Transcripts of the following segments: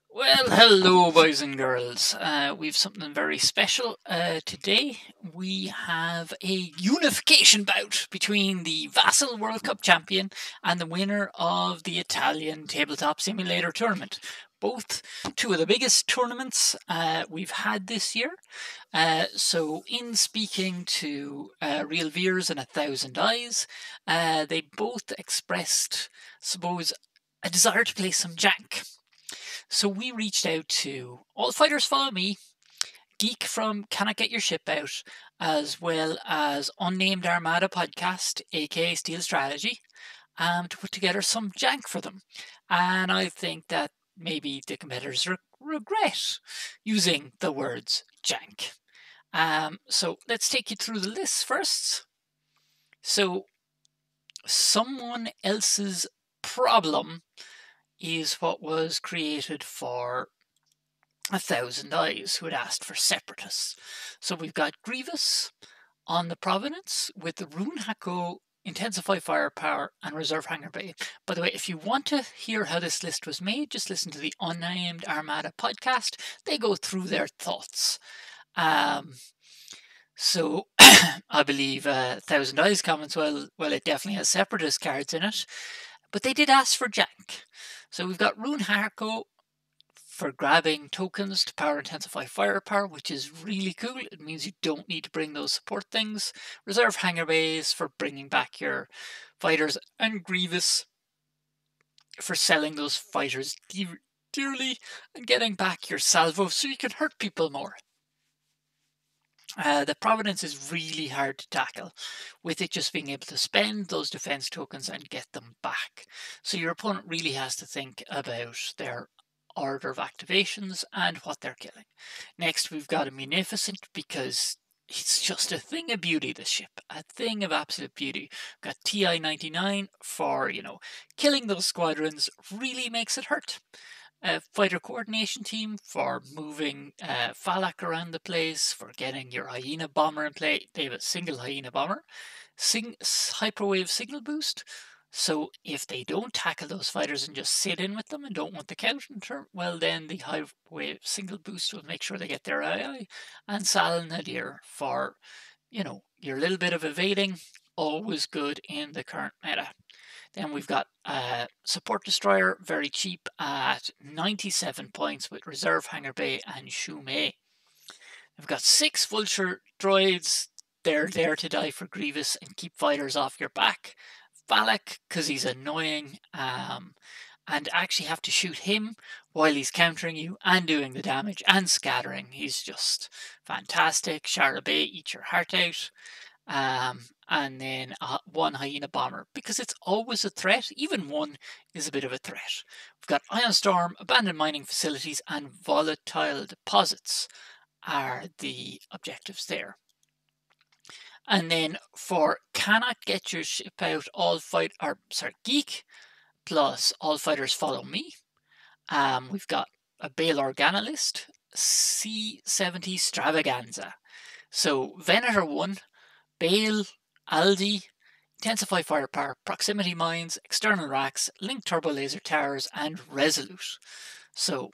Well, hello, boys and girls. We've something very special today. We have a unification bout between the Vassal World Cup champion and the winner of the Italian Tabletop Simulator tournament. Both two of the biggest tournaments we've had this year. So, in speaking to Real Veers and A Thousand Eyes, they both expressed, suppose, a desire to play some Jank. So we reached out to All Fighters Follow Me, Geek from Can I Get Your Ship Out, as well as Unnamed Armada Podcast, aka Steel Strategy, to put together some jank for them. And I think that maybe the competitors regret using the words jank. So let's take you through the list first. So, someone else's problem is what was created for A Thousand Eyes, who had asked for Separatists. So we've got Grievous on the Providence with the Rune Hako, Intensify Firepower, and Reserve Hangar Bay. By the way, if you want to hear how this list was made, just listen to the Unnamed Armada podcast. They go through their thoughts. So I believe Thousand Eyes comments, well, it definitely has Separatist cards in it. But they did ask for Jank. So we've got Rune Hako for grabbing tokens to power intensify firepower, which is really cool. It means you don't need to bring those support things. Reserve hangar bays for bringing back your fighters, and Grievous for selling those fighters dearly and getting back your salvo so you can hurt people more. The Providence is really hard to tackle, with it just being able to spend those defense tokens and get them back. So your opponent really has to think about their order of activations and what they're killing. Next, we've got a Munificent, because it's just a thing of beauty, this ship. A thing of absolute beauty. We've got TI-99 for, killing those squadrons really makes it hurt. Fighter coordination team for moving Falak around the place, for getting your Hyena bomber in play. They have a single Hyena bomber. Hyperwave signal boost. So if they don't tackle those fighters and just sit in with them and don't want the counter, well, then the Hyperwave single boost will make sure they get their II. And Sal Nadir for, your little bit of evading, always good in the current meta. Then we've got Support Destroyer, very cheap at 97 points with Reserve Hangar Bay and Shumei. We've got 6 Vulture droids. They're there to die for Grievous and keep fighters off your back. Falak, because he's annoying, and actually have to shoot him while he's countering you and doing the damage and scattering. He's just fantastic. Shara Bay, eat your heart out. And then 1 Hyena bomber, because it's always a threat. Even 1 is a bit of a threat. We've got Ion Storm, abandoned mining facilities, and volatile deposits are the objectives there. And then for Cannot Get Your Ship Out, Geek plus All Fighters Follow Me. We've got a Bail Organa list, C70 Stravaganza. So Venator 1, Bail, Aldi, Intensify Firepower, Proximity Mines, External Racks, Link Turbo Laser Towers, and Resolute. So,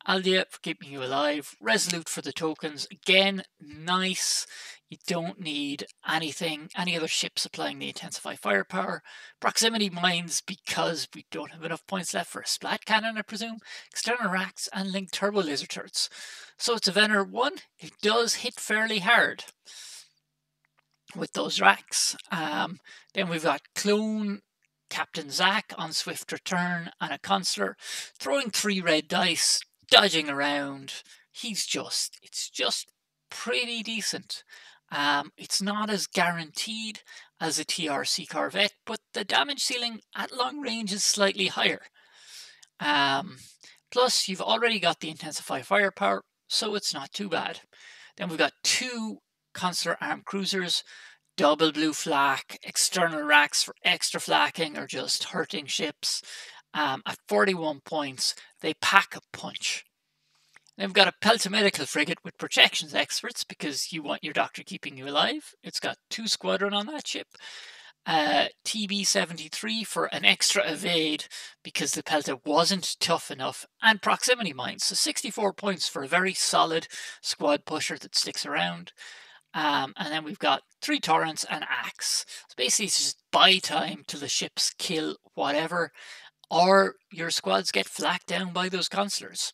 Aldia for keeping you alive, Resolute for the tokens. Again, nice. You don't need any other ship supplying the Intensify Firepower. Proximity Mines, because we don't have enough points left for a Splat Cannon, I presume. External Racks and Link Turbo Laser Turrets. So it's a Venator 1. It does hit fairly hard with those racks. Then we've got Clone, Captain Zack on Swift Return, and a Consular throwing 3 red dice, dodging around. It's just pretty decent. It's not as guaranteed as a TRC Corvette, but the damage ceiling at long range is slightly higher. Plus, you've already got the Intensify Firepower, so it's not too bad. Then we've got 2 Consular Armed Cruisers, double blue flak, external racks for extra flakking or just hurting ships. At 41 points, they pack a punch. Then we've got a Peltomedical frigate with protections experts, because you want your doctor keeping you alive. It's got 2 squadron on that ship. TB73 for an extra evade because the pelta wasn't tough enough, and proximity mines. So 64 points for a very solid squad pusher that sticks around. And then we've got 3 torrents and axe. So basically it's just buy time till the ships kill whatever, or your squads get flacked down by those consulars.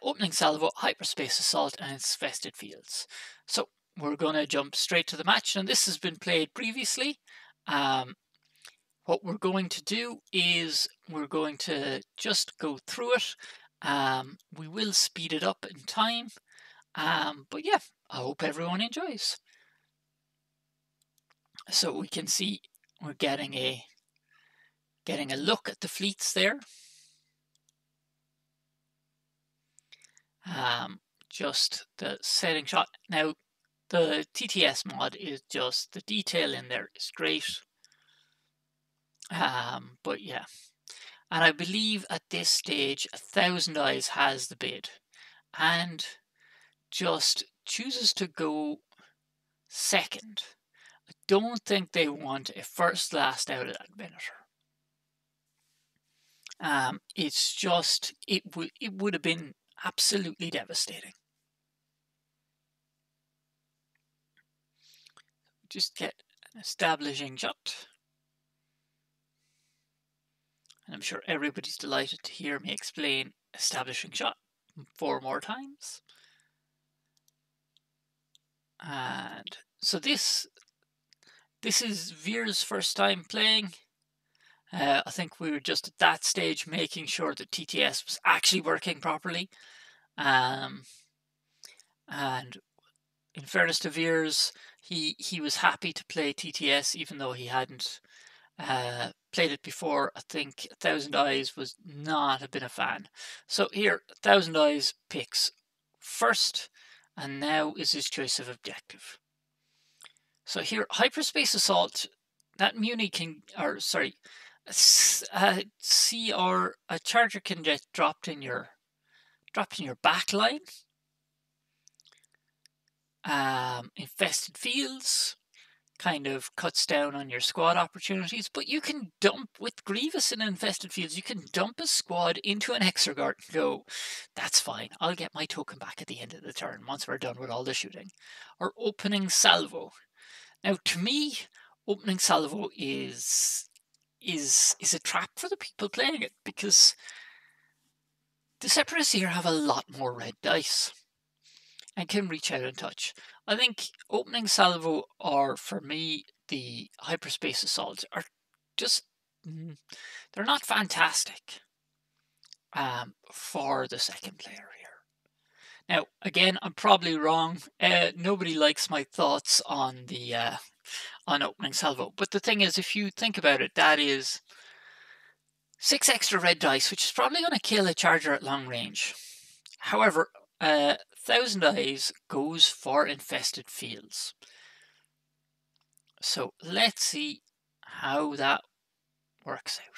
Opening salvo, hyperspace assault, and infested fields. So we're going to jump straight to the match, and this has been played previously. What we're going to do is we're going to just go through it. We will speed it up in time, but yeah, I hope everyone enjoys. So we can see we're getting a look at the fleets there. Just the setting shot. Now, the TTS mod is just, the detail in there is great. But yeah. And I believe at this stage, 1,000 Eyes has the bid and just chooses to go second. I don't think they want a first last out of that Venator. It's just, it would have been absolutely devastating. Just get an establishing shot. And I'm sure everybody's delighted to hear me explain establishing shot 4 more times. And so this is Veer's first time playing. I think we were just at that stage making sure that TTS was actually working properly. And in fairness to Veers, he was happy to play TTS even though he hadn't played it before. I think 1,000 Eyes was not been a fan. So here, 1,000 Eyes picks first, and now is his choice of objective. So here, hyperspace assault. That Muni can, or sorry, a charger can get dropped in your back line. Infested fields kind of cuts down on your squad opportunities, but you can dump, with Grievous in infested fields, you can dump a squad into an Exergart and go, that's fine, I'll get my token back at the end of the turn once we're done with all the shooting. Or opening salvo. Now, to me, opening salvo is a trap for the people playing it, because the Separatists here have a lot more red dice and can reach out and touch. I think opening salvo, or for me, the hyperspace assaults are just, they're not fantastic for the second player here. Now, again, I'm probably wrong. Nobody likes my thoughts on the on opening salvo. But the thing is, if you think about it, that is 6 extra red dice, which is probably going to kill a charger at long range. However, 1,000 Eyes goes for infested fields. So let's see how that works out.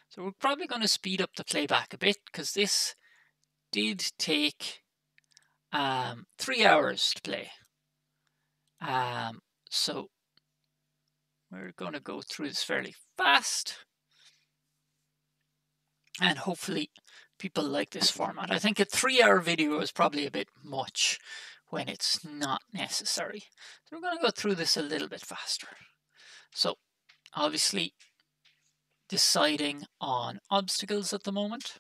So we're probably going to speed up the playback a bit, because this did take 3 hours to play. So we're going to go through this fairly fast, and hopefully people like this format. I think a 3-hour video is probably a bit much when it's not necessary. So we're going to go through this a little bit faster. So obviously deciding on obstacles at the moment.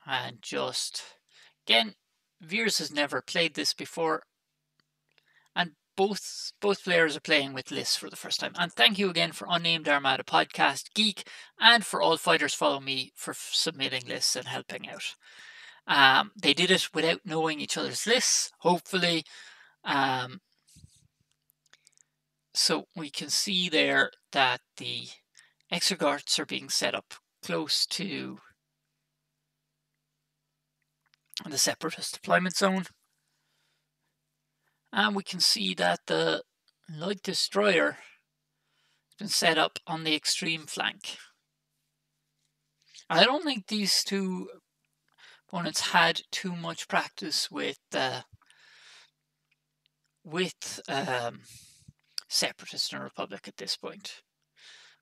And just, again, Veers has never played this before. And both players are playing with lists for the first time. And thank you again for Unnamed Armada Podcast, Geek, and for All Fighters Follow Me for submitting lists and helping out. They did it without knowing each other's lists, hopefully. So we can see there that the Exergarts are being set up close to the Separatist deployment zone. And we can see that the Light Destroyer has been set up on the extreme flank. I don't think these two opponents had too much practice with Separatist and Republic at this point.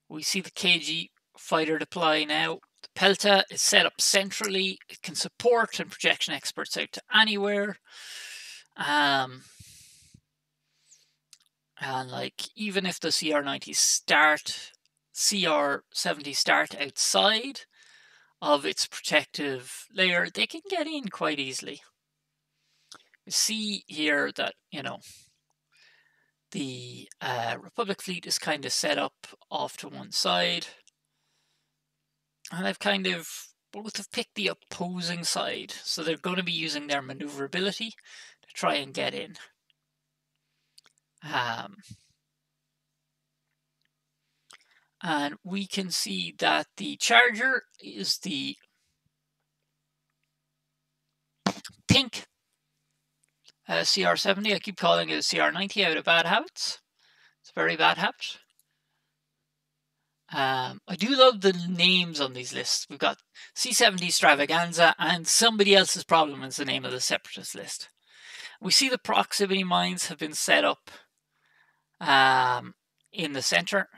We see the KG fighter deploy now. The Pelta is set up centrally. It can support and projection experts out to anywhere. And like, even if the CR-90s CR-70 start outside of its protective layer, they can get in quite easily. You see here that, you know, the Republic fleet is kind of set up off to one side. And I've kind of, both have picked the opposing side. So they're going to be using their maneuverability to try and get in. And we can see that the Charger is the pink CR-70. I keep calling it a CR-90 out of bad habits. It's a very bad habit. I do love the names on these lists. We've got C-70 Stravaganza and Somebody Else's Problem is the name of the Separatist list. We see the proximity mines have been set up in the center,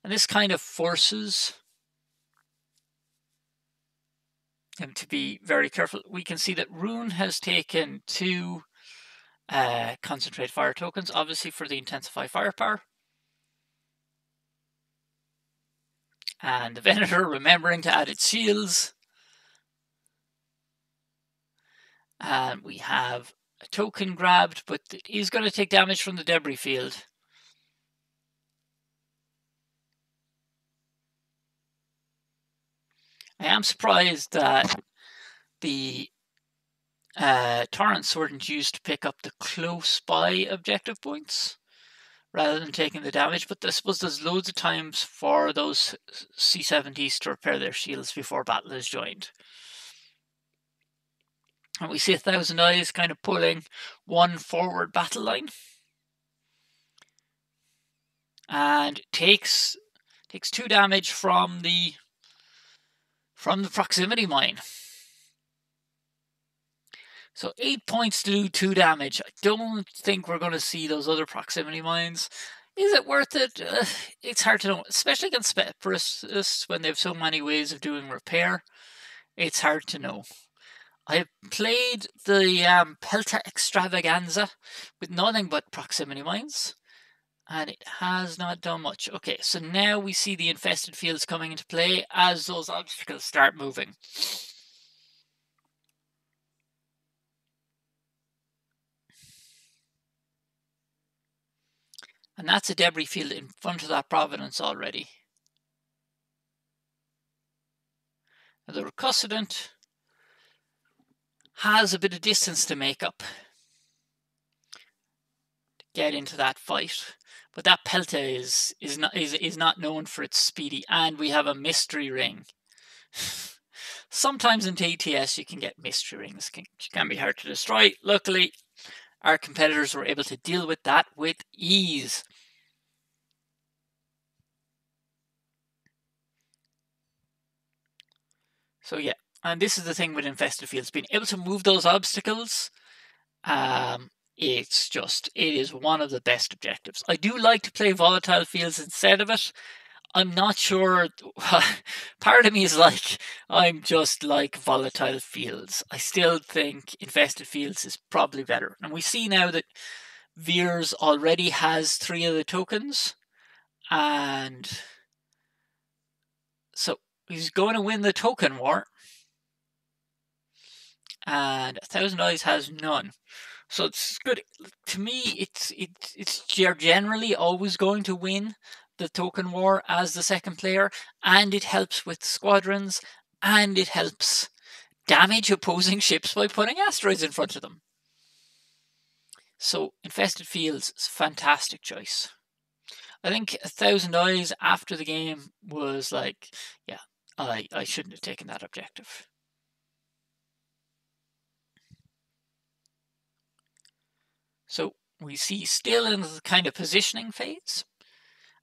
and this kind of forces them to be very careful. We can see that Rune has taken 2 concentrate fire tokens, obviously for the intensify firepower. And the Venator remembering to add its shields. And we have a token grabbed, but it is going to take damage from the debris field. I am surprised that the torrents weren't used to pick up the close by objective points rather than taking the damage, but I suppose there's loads of times for those C-70s to repair their shields before battle is joined. And we see 1,000 Eyes kind of pulling one forward battle line. And takes 2 damage from the proximity mine. So 8 points to do 2 damage. I don't think we're going to see those other proximity mines. Is it worth it? It's hard to know, especially against Separatists when they have so many ways of doing repair. It's hard to know. I played the Pelta Extravaganza with nothing but proximity mines, and it has not done much. Okay, so now we see the infested fields coming into play as those obstacles start moving. And that's a debris field in front of that Providence already. Now the Recussident has a bit of distance to make up to get into that fight. But that Pelta is not known for its speedy, and we have a mystery ring. Sometimes in TTS you can get mystery rings, which can be hard to destroy. Luckily, our competitors were able to deal with that with ease. So yeah, and this is the thing with infested fields, being able to move those obstacles. It is one of the best objectives. I do like to play volatile fields instead of it. I'm not sure. Part of me is like, I'm just like volatile fields. I still think infested fields is probably better. And we see now that Veers already has 3 of the tokens. And so he's going to win the token war. And 1,000 Eyes has none. So it's good. To me, it's generally always going to win the token war as the second player, and it helps with squadrons, and it helps damage opposing ships by putting asteroids in front of them. So infested fields is a fantastic choice. I think 1,000 Eyes after the game was like, yeah, I shouldn't have taken that objective. So we see still in the kind of positioning phase.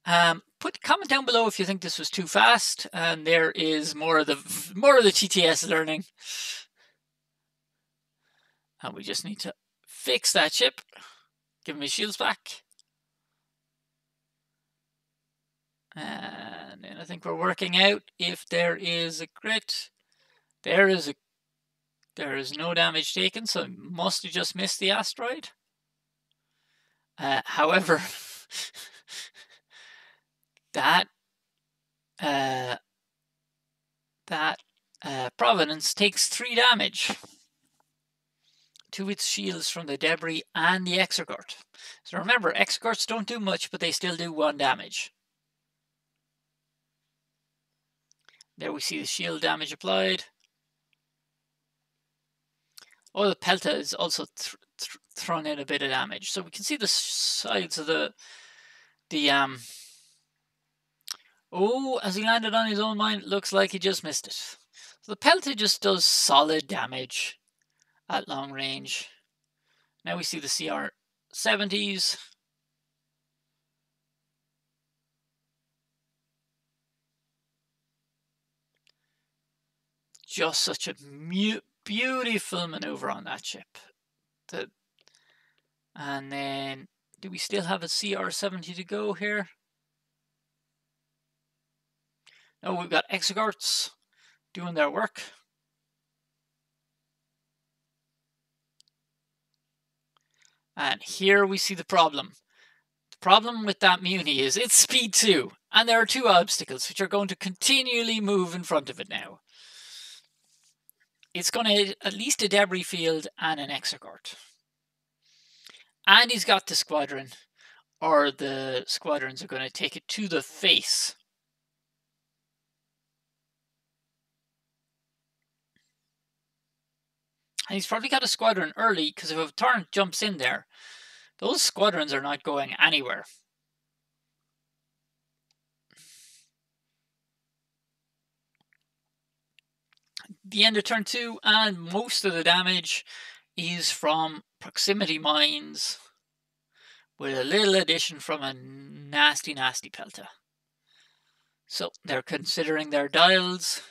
Comment down below if you think this was too fast, and there is more of the TTS learning. And we just need to fix that ship. Give me shields back. And then I think we're working out if there is a crit. There is no damage taken, so it must have just missed the asteroid. However, that Providence takes 3 damage to its shields from the debris and the Exegort. So remember, Exegorts don't do much, but they still do 1 damage. There we see the shield damage applied. Oh, the Pelta is also thrown in a bit of damage. So we can see the sides of the oh, as he landed on his own mine, it looks like he just missed it. So the Pelta just does solid damage at long range. Now we see the CR-70s. Just such a beautiful maneuver on that ship. And then, do we still have a CR-70 to go here? No, we've got Exegorts doing their work. And here we see the problem. The problem with that Muni is it's speed 2, and there are 2 obstacles which are going to continually move in front of it now. It's going to hit at least a debris field and an Exegort. And he's got the squadron, or the squadrons are going to take it to the face. And he's probably got a squadron early, because if a torrent jumps in there, those squadrons are not going anywhere. The end of turn 2, and most of the damage is from proximity mines, with a little addition from a nasty Pelta. So they're considering their dials.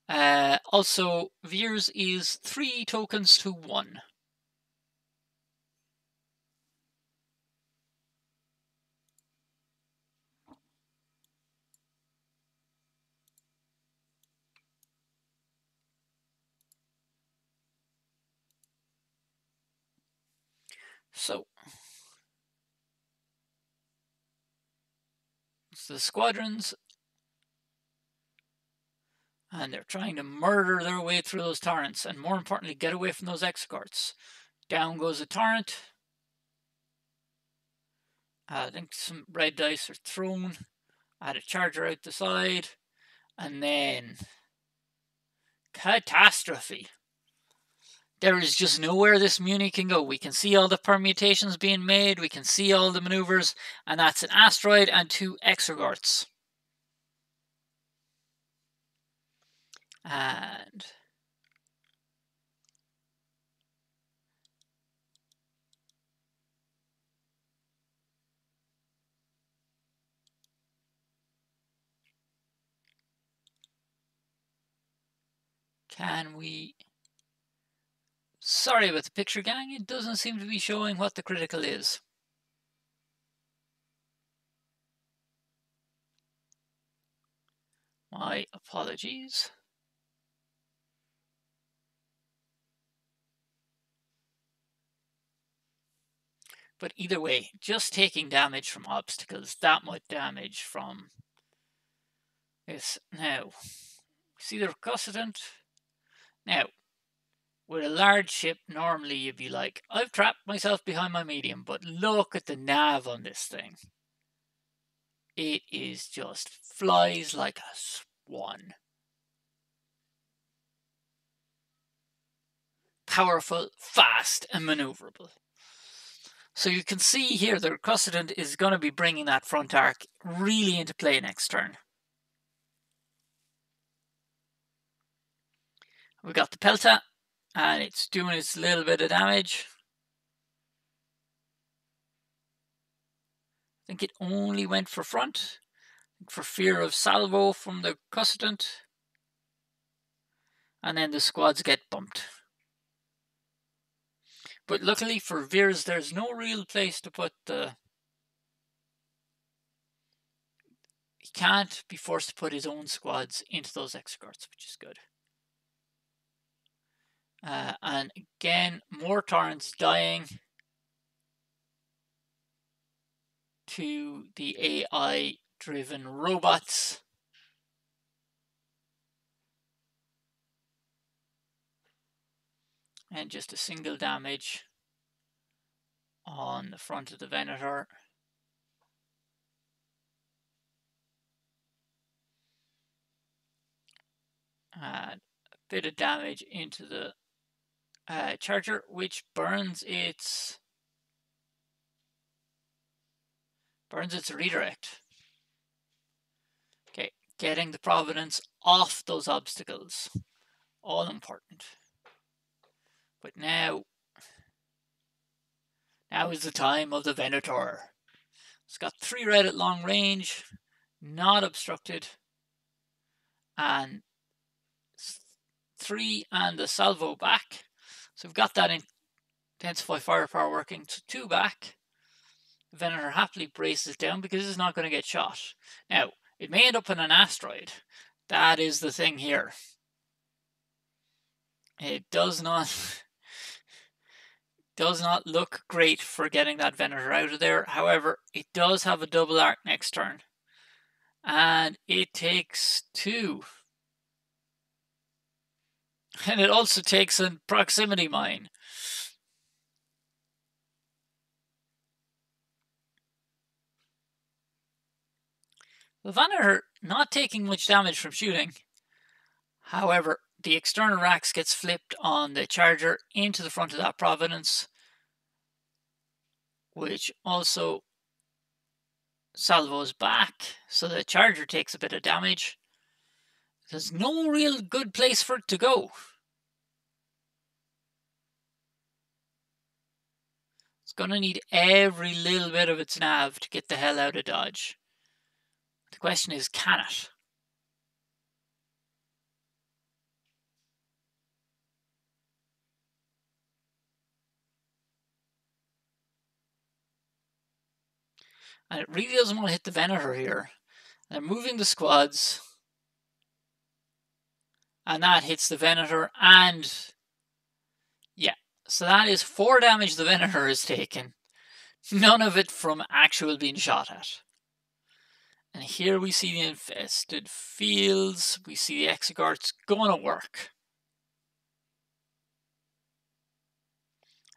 Also, Veers is 3 tokens to 1. So, it's the squadrons, and they're trying to murder their way through those torrents, and more importantly, get away from those Exegorts. Down goes the torrent. I think some red dice are thrown. Add a charger out the side, and then catastrophe. There is just nowhere this Muni can go. We can see all the permutations being made. We can see all the maneuvers. And that's an asteroid and 2 Exegorts. And can we... Sorry about the picture, gang. It doesn't seem to be showing what the critical is. My apologies. But either way, just taking damage from obstacles, that much damage from this. Now, see the recustant? Now, with a large ship, normally you'd be like, I've trapped myself behind my medium, but look at the nav on this thing. It is just flies like a swan. Powerful, fast, and maneuverable. So you can see here the recustant is going to be bringing that front arc really into play next turn. We got the Pelta, and it's doing its little bit of damage. I think it only went for front, for fear of salvo from the recustant. And then the squads get bumped. But luckily for Veers, there's no real place to put the... can't be forced to put his own squads into those executs, which is good. And again, more Taurens dying to the AI-driven robots. And just a single damage on the front of the Venator. And a bit of damage into the Charger, which burns its redirect. Okay, getting the Providence off those obstacles, all important. But now is the time of the Venator. It's got 3 red at long range, not obstructed, and 3 and the salvo back. So we've got that intensify firepower working to 2 back. The Venator happily braces down because it's not going to get shot. Now, it may end up in an asteroid. That is the thing here. It does not look great for getting that Venator out of there. However, it does have a double arc next turn. And it takes 2. And it also takes a proximity mine. The Venator not taking much damage from shooting. However, the external racks gets flipped on the Charger into the front of that Providence, which also salvos back, so the Charger takes a bit of damage. There's no real good place for it to go. It's going to need every little bit of its nav to get the hell out of Dodge. The question is, can it? And it really doesn't want to hit the Venator here. They're moving the squads. And that hits the Venator. And yeah, so that is 4 damage the Venator has taken. None of it from actual being shot at. And here we see the infested fields. We see the Exegarts going to work.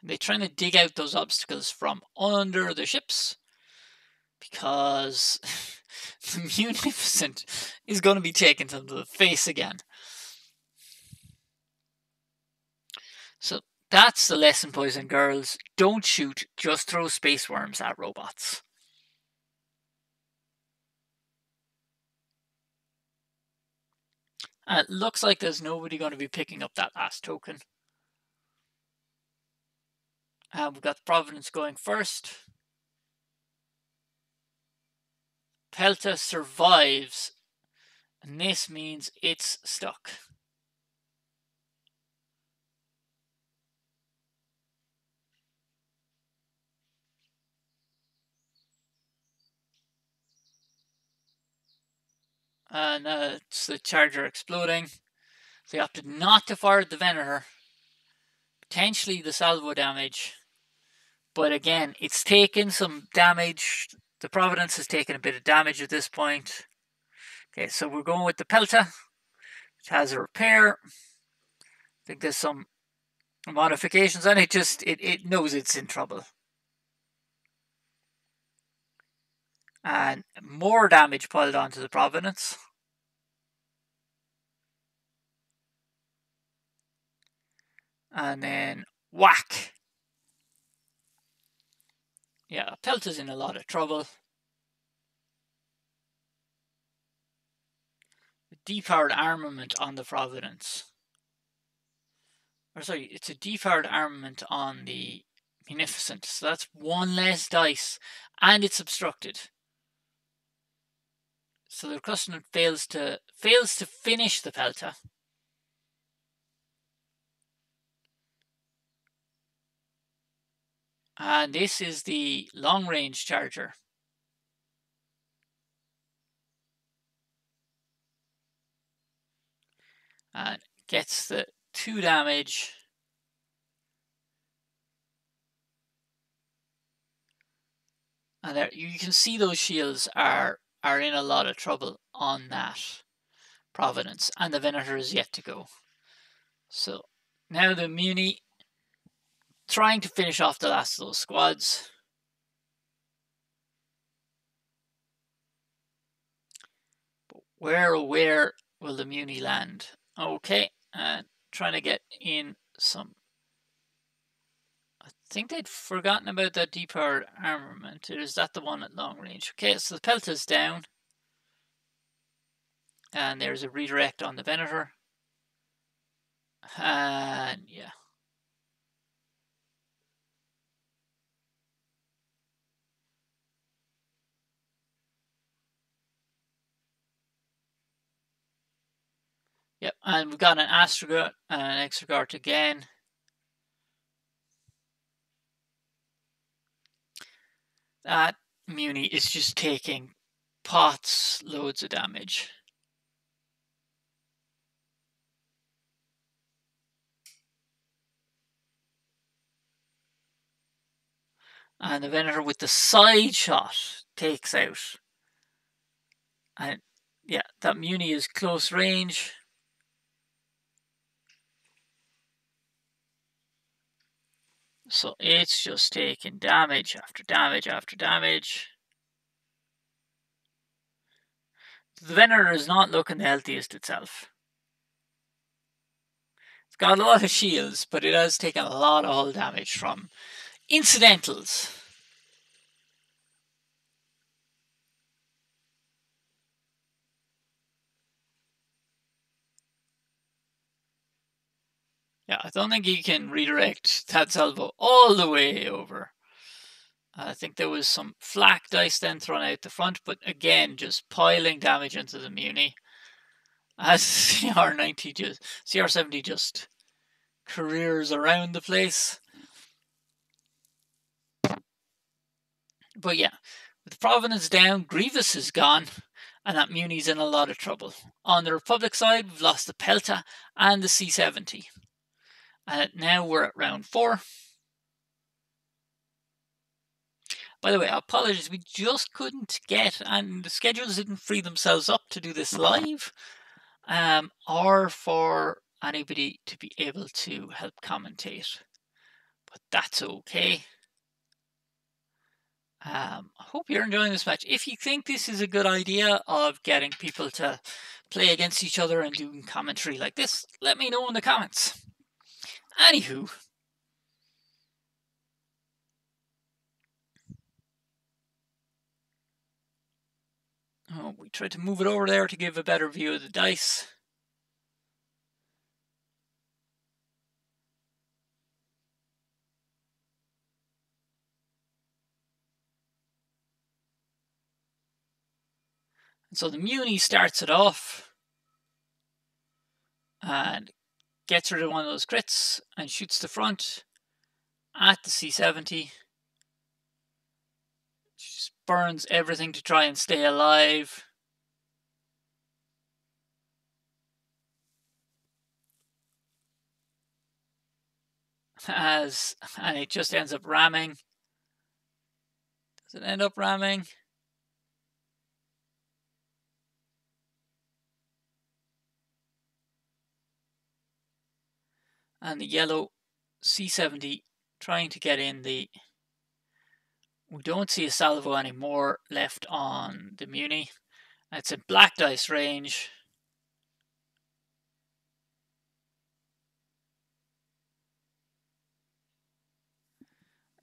They're trying to dig out those obstacles from under the ships, because the Munificent is going to be taken to the face again. So that's the lesson, boys and girls. Don't shoot, just throw space worms at robots. And it looks like there's nobody going to be picking up that last token. We've got the Providence going first. Pelta survives, and this means it's stuck. And it's the Charger exploding. They opted not to fire the Venator. Potentially the salvo damage. But again, it's taken some damage. The Providence has taken a bit of damage at this point. Okay, so we're going with the Pelta, which has a repair. I think there's some modifications, and it knows it's in trouble. And more damage piled onto the Providence. And then whack. Yeah, Pelta's in a lot of trouble. Depowered armament on the Providence. Or sorry, it's a depowered armament on the Munificent. So that's 1 less dice, and it's obstructed. So the Crustacean fails to finish the Pelta. And this is the long-range Charger. and gets the 2 damage. And there, you can see those shields are in a lot of trouble on that Providence, and the Venator is yet to go. So now the Muni trying to finish off the last of those squads. But where will the Muni land? Okay, and trying to get in some. I think they'd forgotten about that depowered armament. Is that the one at long range? Okay, so the Pelta's down. And there's a redirect on the Venator. And yeah. Yep, and we've got an Astrogart and an Extragart again. That Muni is just taking pots loads of damage. And the Venator with the side shot takes out. And yeah, that Muni is close range. So it's just taking damage after damage after damage. The Venator is not looking the healthiest itself. It's got a lot of shields, but it has taken a lot of hull damage from incidentals. Yeah, I don't think he can redirect that salvo all the way over. I think there was some flak dice then thrown out the front, but again, just piling damage into the Muni. As CR70 just careers around the place. But yeah, with Providence down, Grievous is gone, and that Muni's in a lot of trouble. On the Republic side, we've lost the Pelta and the C70. And now we're at round 4. By the way, apologies, we just couldn't get, and the schedules didn't free themselves up to do this live, or for anybody to be able to help commentate. But that's okay. I hope you're enjoying this match. If you think this is a good idea of getting people to play against each other and doing commentary like this, let me know in the comments. Anywho, we tried to move it over there to give a better view of the dice. And so the Muni starts it off and gets rid of one of those crits and shoots the front at the C70. Just burns everything to try and stay alive. And it just ends up ramming. Does it end up ramming? And the yellow C70 trying to get in the... We don't see a salvo anymore left on the Muni. It's a black dice range.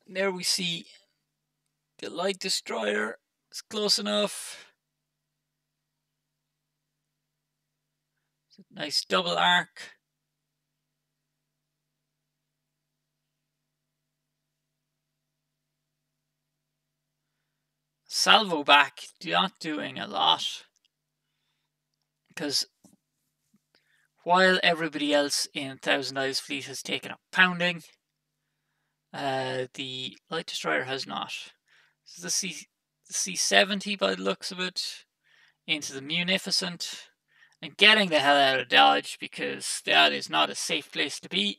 There we see the light destroyer is close enough. Nice double arc. Salvo back, not doing a lot. Because while everybody else in Thousand Eyes fleet has taken a pounding, the light destroyer has not. This is the C70 by the looks of it, into the Munificent. and getting the hell out of Dodge, because that is not a safe place to be.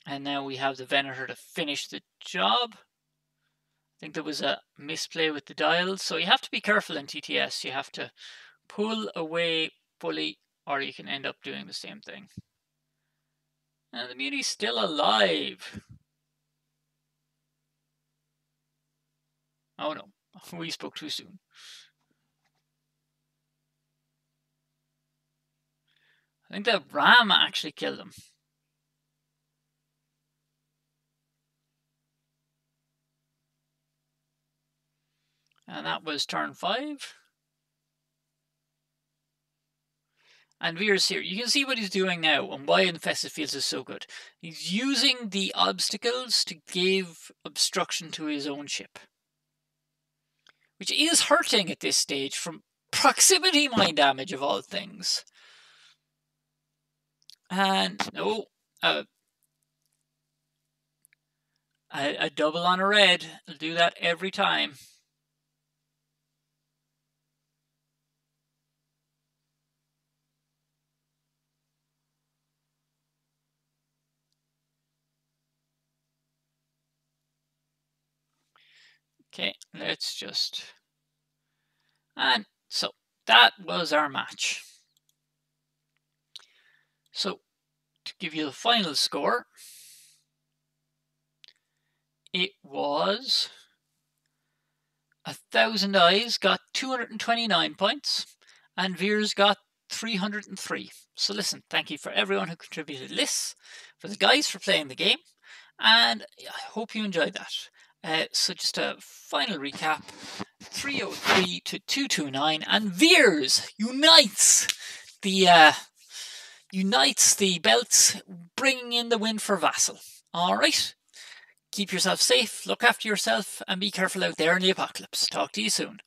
And now we have the Venator to finish the job. I think there was a misplay with the dials, so you have to be careful in TTS. You have to pull away fully, or you can end up doing the same thing. And the Muni's still alive. Oh no, we spoke too soon. I think the Ram actually killed him. And that was turn 5. And Veer's here. You can see what he's doing now and why Infested Fields is so good. He's using the obstacles to give obstruction to his own ship, which is hurting at this stage from proximity mine damage of all things. And no, a double on a red. I'll do that every time. Okay, let's just... And so, that was our match. So, to give you the final score, it was 1,000 Eyes got 229 points, and Veers got 303. So listen, thank you for everyone who contributed lists, for the guys for playing the game, and I hope you enjoyed that. So just a final recap, 303 to 229, and Veers unites the belts, bringing in the win for Vassal. Alright, keep yourself safe, look after yourself, and be careful out there in the apocalypse. Talk to you soon.